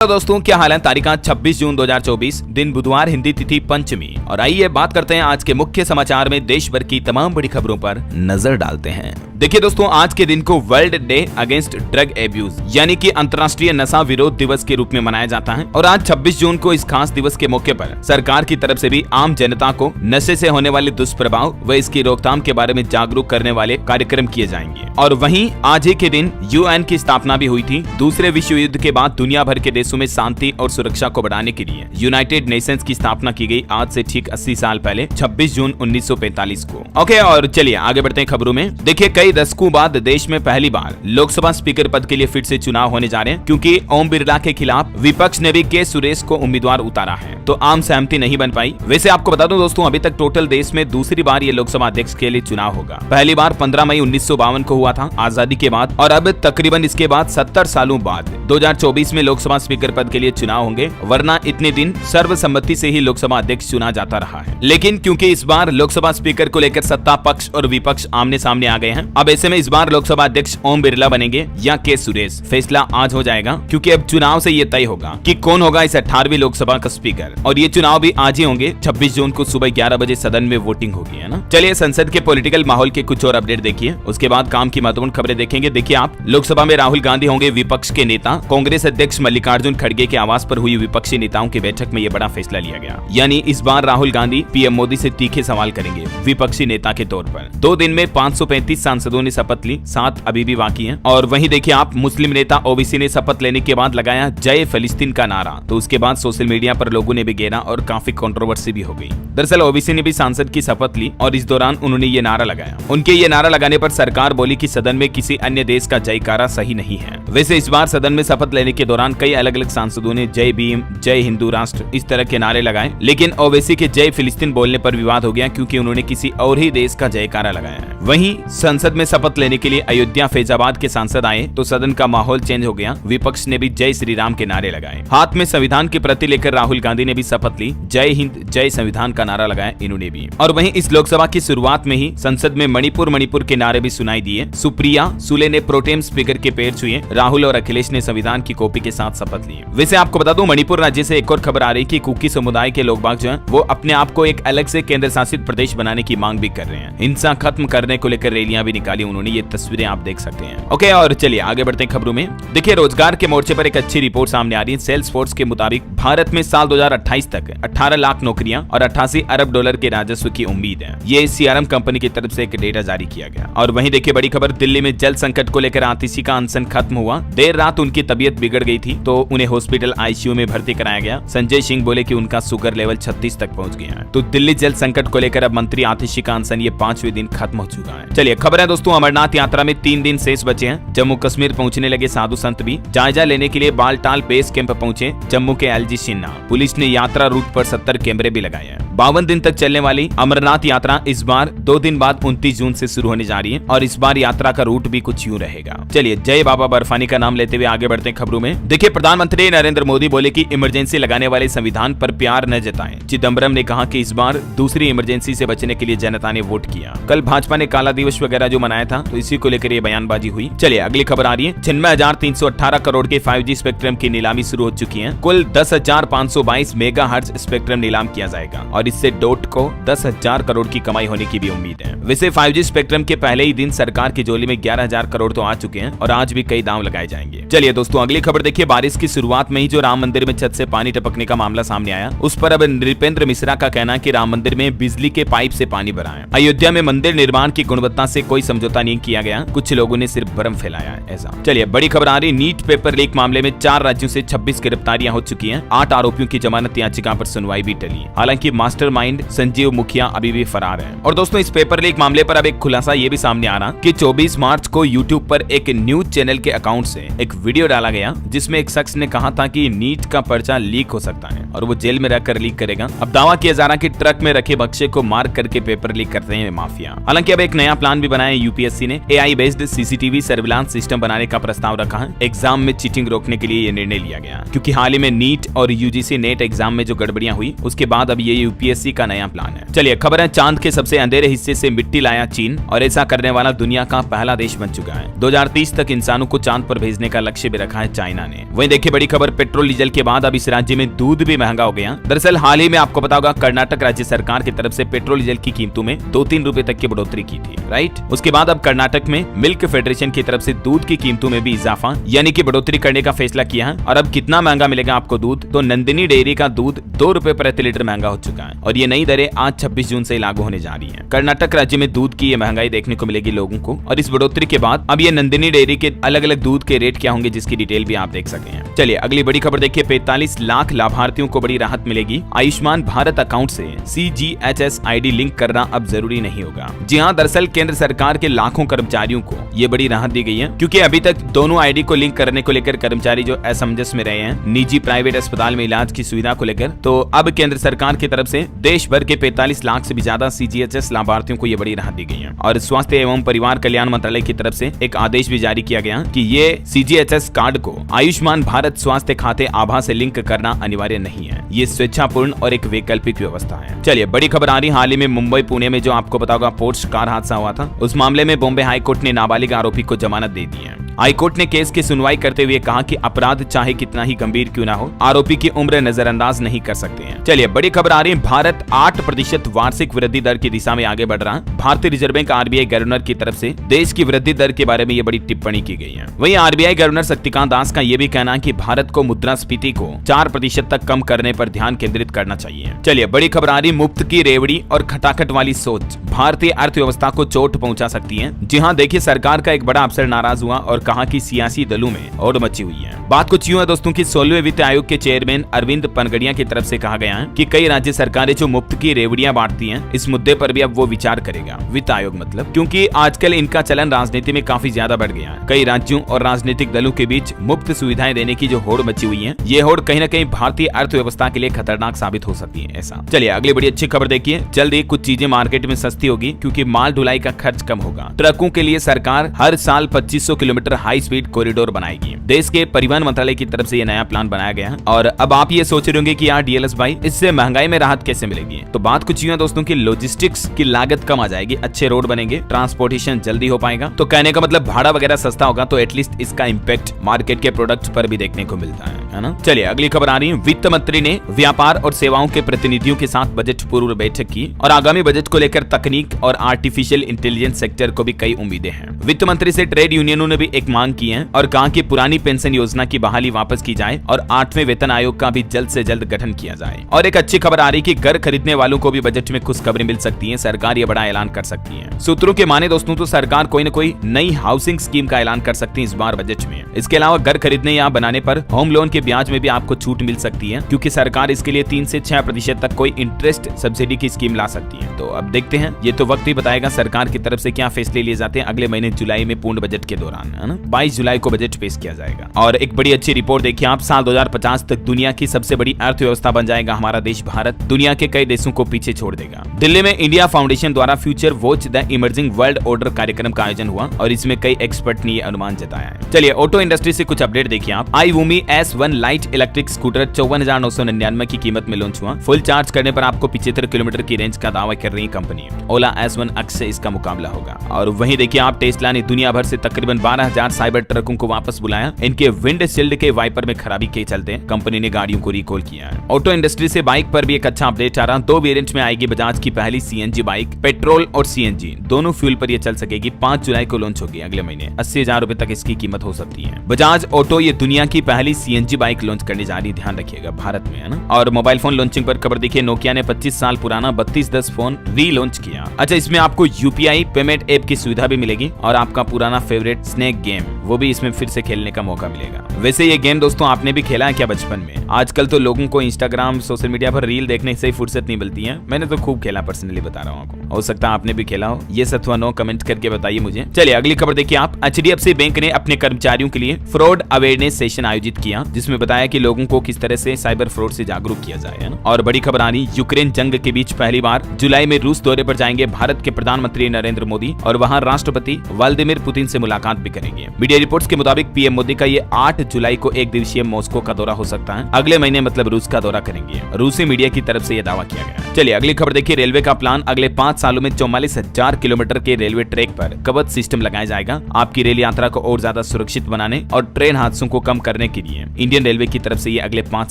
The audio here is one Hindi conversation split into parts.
तो दोस्तों क्या हाल है। तारीख 26 जून 2024, दिन बुधवार, हिंदी तिथि पंचमी। और आइए बात करते हैं आज के मुख्य समाचार में देश भर की तमाम बड़ी खबरों पर नजर डालते हैं। देखिए दोस्तों, आज के दिन को world day against drug abuse यानी कि अंतर्राष्ट्रीय नशा विरोध दिवस के रूप में मनाया जाता है। और आज 26 जून को इस खास दिवस के मौके पर सरकार की तरफ से भी आम जनता को नशे से होने वाले दुष्प्रभाव व इसकी रोकथाम के बारे में जागरूक करने वाले कार्यक्रम किए जाएंगे। और वहीं आज ही के दिन यूएन की स्थापना भी हुई थी। दूसरे विश्व युद्ध के बाद दुनिया भर के देशों में शांति और सुरक्षा को बढ़ाने के लिए यूनाइटेड नेशंस की स्थापना की गई आज से ठीक 80 साल पहले 26 जून 1945 को। ओके, और चलिए आगे बढ़ते हैं खबरों में। देखिए, कई दशकों बाद देश में पहली बार लोकसभा स्पीकर पद के लिए फिर से चुनाव होने जा रहे हैं, क्योंकि ओम बिरला के खिलाफ विपक्ष ने भी के सुरेश को उम्मीदवार उतारा है, तो आम सहमति नहीं बन पाई। वैसे आपको बता दूं दोस्तों, अभी तक टोटल देश में दूसरी बार ये लोकसभा अध्यक्ष के लिए चुनाव होगा। पहली बार 15 मई 1952 को हुआ था आजादी के बाद, और अब तकरीबन इसके बाद 70 सालों बाद 2024 में लोकसभा स्पीकर पद के लिए चुनाव होंगे। वरना इतने दिन सर्वसम्मति से ही लोकसभा अध्यक्ष चुना जाता रहा है। लेकिन क्योंकि इस बार लोकसभा स्पीकर को लेकर सत्ता पक्ष और विपक्ष आमने सामने आ गए हैं, अब ऐसे में इस बार लोकसभा अध्यक्ष ओम बिरला बनेंगे या के सुरेश, फैसला आज हो जाएगा। क्योंकि अब चुनाव से ये तय होगा कि कौन होगा इस 18वीं लोकसभा का स्पीकर। और ये चुनाव भी आज ही होंगे। 26 जून को सुबह 11 बजे सदन में वोटिंग होगी, है ना। चलिए संसद के पॉलिटिकल माहौल के कुछ और अपडेट देखिए, उसके बाद काम की महत्वपूर्ण खबरें देखेंगे। देखिए आप, लोकसभा में राहुल गांधी होंगे विपक्ष के नेता। कांग्रेस अध्यक्ष मल्लिकार्जुन खड़गे के आवास पर हुई विपक्षी नेताओं की बैठक में यह बड़ा फैसला लिया गया। यानी इस बार राहुल गांधी पीएम मोदी से तीखे सवाल करेंगे विपक्षी नेता के तौर पर। 2 दिन में 535 सांसदों ने शपथ ली, 7 अभी भी बाकी हैं। और वहीं देखिए आप, मुस्लिम नेता ओवैसी ने शपथ लेने के बाद लगाया जय फिलिस्तीन का नारा, तो उसके बाद सोशल मीडिया पर लोगों ने भी घेरा और काफी कंट्रोवर्सी भी हो गई। दरअसल ओवैसी ने भी सांसद की शपथ ली और इस दौरान उन्होंने ये नारा लगाया। उनके ये नारा लगाने पर सरकार बोली कि सदन में किसी अन्य देश का जयकारा सही नहीं है। वैसे इस बार सदन में शपथ लेने के दौरान कई अलग अलग सांसदों ने जय भीम, जय हिंदू राष्ट्र इस तरह के नारे लगाए। लेकिन ओवैसी के जय फिलिस्तीन बोलने पर विवाद हो गया, क्योंकि उन्होंने किसी और ही देश का जयकारा लगाया है। वहीं संसद में शपथ लेने के लिए अयोध्या फैजाबाद के सांसद आए तो सदन का माहौल चेंज हो गया। विपक्ष ने भी जय श्री राम के नारे लगाए। हाथ में संविधान की प्रति लेकर राहुल गांधी ने भी शपथ ली, जय हिंद जय संविधान का नारा लगाया इन्होंने भी। और वहीं इस लोकसभा की शुरुआत में ही संसद में मणिपुर के नारे भी सुनाई दिए। सुप्रिया सुले ने प्रोटेम स्पीकर के पैर छुए। राहुल और अखिलेश ने संविधान की कॉपी के साथ शपथ ली। वैसे आपको बता दूं, मणिपुर राज्य से एक और खबर आ रही कि कुकी समुदाय के लोग बाग जो हैं वो अपने आप को एक अलग से केंद्र शासित प्रदेश बनाने की मांग भी कर रहे हैं। हिंसा खत्म करने को लेकर रैलियां भी निकाली उन्होंने, ये तस्वीरें आप देख सकते हैं। ओके, और चलिए आगे बढ़ते हैं खबरों में। देखिए, रोजगार के मोर्चे पर एक अच्छी रिपोर्ट सामने आ रही है। सेल्सफोर्स के मुताबिक भारत में साल 2028 तक 18 लाख नौकरियां और 88 अरब डॉलर के राजस्व की उम्मीद है। ये सीआरएम कंपनी की तरफ से एक डेटा जारी किया गया। और वहीं देखिए बड़ी खबर, दिल्ली में जल संकट को लेकर आतिशी का अनशन खत्म हुआ। देर रात उनकी तबीयत बिगड़ गई थी तो उन्हें हॉस्पिटल आईसीयू में भर्ती कराया गया। संजय सिंह बोले कि उनका शुगर लेवल 36 तक पहुंच गया है। तो दिल्ली जल संकट को लेकर अब मंत्री आतिशी का अनशन ये 5वें दिन खत्म हो चुका है। चलिए खबर है दोस्तों, अमरनाथ यात्रा में 3 दिन शेष बचे हैं। जम्मू कश्मीर पहुंचने लगे साधु संत भी। जायजा लेने के लिए बालटाल बेस कैंप पहुंचे जम्मू के एलजी सिन्हा। पुलिस ने यात्रा रूट पर 70 कैमरे भी लगाए हैं। 52 दिन तक चलने वाली अमरनाथ यात्रा इस बार 2 दिन बाद 29 जून से शुरू होने जा रही है। और इस बार यात्रा का रूट भी कुछ यूं रहेगा। चलिए जय बाबा बर्फानी का नाम लेते हुए आगे बढ़ते हैं खबरों में। देखिए, प्रधानमंत्री नरेंद्र मोदी बोले कि इमरजेंसी लगाने वाले संविधान पर प्यार न जताएं। चिदम्बरम ने कहा कि इस बार दूसरी इमरजेंसी से बचने के लिए जनता ने वोट किया। कल भाजपा ने काला दिवस वगैरह जो मनाया था, तो इसी को लेकर ये बयानबाजी हुई। चलिए अगली खबर आ रही है। 96,318 करोड़ के 5G स्पेक्ट्रम की नीलामी शुरू हो चुकी है। कुल 10,522 मेगाहर्ट्ज स्पेक्ट्रम नीलाम किया जाएगा और इससे डॉट को 10,000 करोड़ की कमाई होने की भी उम्मीद है। वैसे 5G स्पेक्ट्रम के पहले ही दिन सरकार की झोली में 11,000 करोड़ तो आ चुके हैं और आज भी कई दांव लगाए जाएंगे। चलिए दोस्तों अगली खबर देखिए। बारिश की शुरुआत में ही जो राम मंदिर में छत से पानी टपकने का मामला सामने आया, उस पर अब नृपेंद्र मिश्रा का कहना है कि राम मंदिर में बिजली के पाइप से पानी भरा है। अयोध्या में मंदिर निर्माण की गुणवत्ता से कोई समझौता नहीं किया गया, कुछ लोगों ने सिर्फ भ्रम फैलाया है ऐसा। चलिए बड़ी खबर आ रही, नीट पेपर लीक मामले में 4 राज्यों से 26 गिरफ्तारियां हो चुकी हैं। 8 आरोपियों की जमानत याचिका पर सुनवाई भी टली। हालांकि मास्टरमाइंड संजीव मुखिया अभी भी फरार है। और दोस्तों इस पेपर लीक मामले पर अब एक खुलासा ये भी सामने आ रहा कि 24 मार्च को यूट्यूब पर एक न्यूज चैनल के अकाउंट से एक वीडियो डाला गया जिसमें एक शख्स ने कहा था कि नीट का पर्चा लीक हो सकता है और वो जेल में रहकर लीक करेगा। अब दावा किया जा रहा कि ट्रक में रखे बक्से को मार करके पेपर लीक करते हैं माफिया। हालांकि अब एक नया प्लान भी बनाया यूपीएससी ने। AI based CCTV surveillance system बनाने का प्रस्ताव रखा है। एग्जाम में चीटिंग रोकने के लिए ये निर्णय लिया गया, क्योंकि हाल ही में नीट और यूजीसी नेट एग्जाम में जो गड़बड़ियां हुई उसके बाद अब ये यूपीएससी का नया प्लान है। चलिए खबर है, चांद के सबसे अंधेरे हिस्से से मिट्टी लाया चीन और ऐसा करने वाला दुनिया का पहला देश बन चुका है। 2030 तक इंसानों को चांद पर भेजने का लक्ष्य भी रखा है चाइना ने। वहीं देखिए बड़ी खबर, पेट्रोल डीजल के बाद अब इस राज्य में दूध भी महंगा हो गया। दरअसल हाल ही में आपको पता होगा कर्नाटक राज्य सरकार की तरफ से पेट्रोल डीजल की कीमतों में 2-3 रुपए तक की बढ़ोतरी की थी, राइट। उसके बाद अब कर्नाटक में मिल्क फेडरेशन की तरफ से दूध की कीमतों में भी इजाफा यानी कि बढ़ोतरी करने का फैसला किया है। और अब कितना महंगा मिलेगा आपको दूध, तो नंदिनी डेयरी का दूध 2 रुपए प्रति लीटर महंगा हो चुका है और ये नई दरें आज 26 जून से लागू होने जा रही है। कर्नाटक राज्य में दूध की ये महंगाई देखने को मिलेगी लोगों को और इस बढ़ोतरी के बाद अब ये नंदिनी डेयरी के अलग अलग दूध के रेट क्या होंगे जिसकी डिटेल भी आप देख सकते हैं। चलिए अगली बड़ी खबर देखिए, 45 लाख लाभार्थियों को बड़ी राहत मिलेगी। आयुष्मान भारत अकाउंट से CGHS ID लिंक करना अब जरूरी नहीं होगा। जी हाँ, दरअसल केंद्र सरकार के लाखों कर्मचारियों को ये बड़ी राहत दी गई है, क्योंकि अभी तक दोनों आईडी को लिंक करने को लेकर कर्मचारी जो असमंजस में रहे हैं निजी प्राइवेट अस्पताल में इलाज की सुविधा को लेकर, तो अब केंद्र सरकार की तरफ से देश भर के 45 लाख से भी ज्यादा CGHS लाभार्थियों को ये बड़ी राहत दी गई है। और स्वास्थ्य एवं परिवार कल्याण मंत्रालय की तरफ से एक आदेश भी जारी किया गया कि ये CGHS कार्ड को आयुष्मान भारत स्वास्थ्य खाते आभा से लिंक करना अनिवार्य नहीं है। ये स्वेच्छापूर्ण और एक वैकल्पिक व्यवस्था है। चलिए बड़ी खबर आ रही, हाल ही में मुंबई पुणे में जो आपको पता होगा पोर्श कार हादसा हुआ था, उस मामले में बॉम्बे हाईकोर्ट ने नाबालिग आरोपी को जमानत दे दी है। हाईकोर्ट ने केस की सुनवाई करते हुए कहा कि अपराध चाहे कितना ही गंभीर क्यों ना हो, आरोपी की उम्र नजरअंदाज नहीं कर सकते हैं। चलिए बड़ी खबर आ रही है, भारत 8% वार्षिक वृद्धि दर की दिशा में आगे बढ़ रहा है। भारतीय रिजर्व बैंक RBI गवर्नर की तरफ से देश की वृद्धि दर के बारे में ये बड़ी टिप्पणी की गई है। वहीं RBI गवर्नर शक्तिकांत दास का ये भी कहना है कि भारत को मुद्रास्फीति को 4% तक कम करने पर ध्यान केंद्रित करना चाहिए। चलिए बड़ी खबर आ रही, मुफ्त की रेवड़ी और खटाखट वाली सोच भारतीय अर्थव्यवस्था को चोट पहुंचा सकती है। जी हाँ, देखिए सरकार का एक बड़ा अफसर नाराज हुआ और कहा कि सियासी दलों में और मची हुई है। बात कुछ यूं है दोस्तों कि 16वें वित्त आयोग के चेयरमैन अरविंद पनगड़िया की तरफ से कहा गया है कि कई राज्य सरकारें जो मुफ्त की रेवड़ियां बांटती हैं, इस मुद्दे पर भी अब वो विचार करेगा वित्त आयोग, मतलब क्योंकि आजकल इनका चलन राजनीति में काफी ज्यादा बढ़ गया है। कई राज्यों और राजनीतिक दलों के बीच मुफ्त सुविधाएं देने की जो होड़ मची हुई है, ये होड़ कहीं न कहीं भारतीय अर्थव्यवस्था के लिए खतरनाक साबित हो सकती है। ऐसा चलिए अगली बड़ी अच्छी खबर देखिए, जल्द ही कुछ चीजें मार्केट में सस्ती होगी क्योंकि माल ढुलाई का खर्च कम होगा। ट्रकों के लिए सरकार हर साल 2500 किलोमीटर हाई स्पीड कॉरिडोर बनाएगी। देश के परिवहन मंत्रालय की तरफ से ये नया प्लान बनाया गया है। और अब आप ये सोच रहे होंगे कि यार DLS भाई, इससे महंगाई में राहत कैसे मिलेगी? तो बात कुछ यूं है दोस्तों की लॉजिस्टिक्स की लागत कम आ जाएगी, अच्छे रोड बनेंगे, ट्रांसपोर्टेशन जल्दी हो पाएगा। तो कहने का मतलब भाड़ा वगैरह सस्ता होगा, तो एटलीस्ट इसका इम्पैक्ट मार्केट के प्रोडक्ट्स पर भी देखने को मिलता है ना। चलिए अगली खबर आ रही है, वित्त मंत्री ने व्यापार और सेवाओं के प्रतिनिधियों के साथ बजट पूर्व बैठक की और आगामी बजट को लेकर तकनीक और आर्टिफिशियल इंटेलिजेंस सेक्टर को भी कई उम्मीदें हैं। वित्त मंत्री से ट्रेड यूनियनों ने भी एक मांग की है और कहा कि पुरानी पेंशन योजना की बहाली वापस की जाए और 8वें वेतन आयोग का भी जल्द से जल्द गठन किया जाए। और एक अच्छी खबर आ रही कि घर खरीदने वालों को भी बजट में खुशखबरी मिल सकती है, सरकार ये बड़ा ऐलान कर सकती है। सूत्रों के माने दोस्तों तो सरकार कोई न कोई नई हाउसिंग स्कीम का ऐलान कर सकती है इस बार बजट में। इसके अलावा घर खरीदने या बनाने पर होम लोन के ब्याज में भी आपको छूट मिल सकती है, क्योंकि सरकार इसके लिए 3 से 6% तक कोई इंटरेस्ट सब्सिडी की स्कीम ला सकती है। तो अब देखते हैं, ये तो वक्त ही बताएगा सरकार की तरफ से क्या फैसले लिए जाते हैं अगले महीने जुलाई में पूर्ण बजट के दौरान, है ना। 22 जुलाई को बजट पेश किया जाएगा। और एक बड़ी अच्छी रिपोर्ट देखिए आप, साल 2050 तक दुनिया की सबसे बड़ी अर्थव्यवस्था बन जाएगा हमारा देश भारत, दुनिया के कई देशों को पीछे छोड़ देगा। दिल्ली में इंडिया फाउंडेशन द्वारा future watch the emerging world order कार्यक्रम का आयोजन हुआ और इसमें कई एक्सपर्ट ने ये अनुमान जताया है। चलिए ऑटो इंडस्ट्री से कुछ अपडेट देखिए आप। iWoomi S1 light electric scooter 54,999 की कीमत में लॉन्च हुआ। फुल चार्ज करने पर आपको 75 किलोमीटर की रेंज का दावा कर रही कंपनी। ओला S1 X से इसका मुकाबला होगा। और वहीं देखिए आप, टेस्ला ने दुनिया भर से तकरीबन 12,000 साइबर ट्रकों को वापस बुलाया। इनके विंड शील्ड के वाइपर में खराबी के चलते कंपनी ने गाड़ियों को रिकॉल किया है। ऑटो इंडस्ट्री से बाइक पर भी एक अच्छा अपडेट आ रहा। 2 वेरिएंट में आएगी बजाज की पहली CNG बाइक, पेट्रोल और CNG दोनों फ्यूल पर ये चल सकेगी। 5 जुलाई को लॉन्च होगी अगले महीने। 80,000 रुपए तक इसकी कीमत हो सकती है। बजाज ऑटो ये दुनिया की पहली CNG बाइक लॉन्च करने जा रही है, ध्यान रखिएगा, भारत में, है ना। और मोबाइल फोन लॉन्चिंग पर खबर देखिए, नोकिया ने 25 साल पुराना 3210 फोन री लॉन्च किया। अच्छा, इसमें आपको UPI पेमेंट ऐप की सुविधा भी मिलेगी और आपका पुराना फेवरेट स्नेक गेम वो भी इसमें फिर से खेलने का मौका मिलेगा। वैसे ये गेम दोस्तों आपने भी खेला है क्या बचपन में? आजकल तो लोगों को इंस्टाग्राम सोशल मीडिया पर रील देखने से ही फुर्सत नहीं मिलती है। मैंने तो खूब खेला, पर्सनली बता रहा हूँ आपको। हो सकता है आपने भी खेला हो। ये सब अथवा नो कमेंट करके बताइए मुझे। चलिए अगली खबर देखिए आप। HDFC बैंक ने अपने कर्मचारियों के लिए फ्रॉड अवेयरनेस सेशन आयोजित किया, जिसमें बताया कि लोगों को किस तरह से साइबर फ्रॉड से जागरूक किया जाए। और बड़ी खबर आ रही, यूक्रेन जंग के बीच पहली बार जुलाई में रूस दौरे पर जाएंगे भारत के प्रधानमंत्री नरेंद्र मोदी और वहां राष्ट्रपति व्लादिमीर पुतिन से मुलाकात भी करेंगे। मीडिया रिपोर्ट्स के मुताबिक पीएम मोदी का ये 8 जुलाई को एक दिवसीय मॉस्को का दौरा हो सकता है। अगले महीने मतलब रूस का दौरा करेंगे। रूसी मीडिया की तरफ से यह दावा किया गया। चलिए अगली खबर देखिए। रेलवे का प्लान, अगले 5 सालों में 44,000 किलोमीटर के रेलवे ट्रैक पर कवच सिस्टम लगाया जाएगा। आपकी रेल यात्रा को और ज्यादा सुरक्षित बनाने और ट्रेन हादसों को कम करने के लिए इंडियन रेलवे की तरफ से ये अगले 5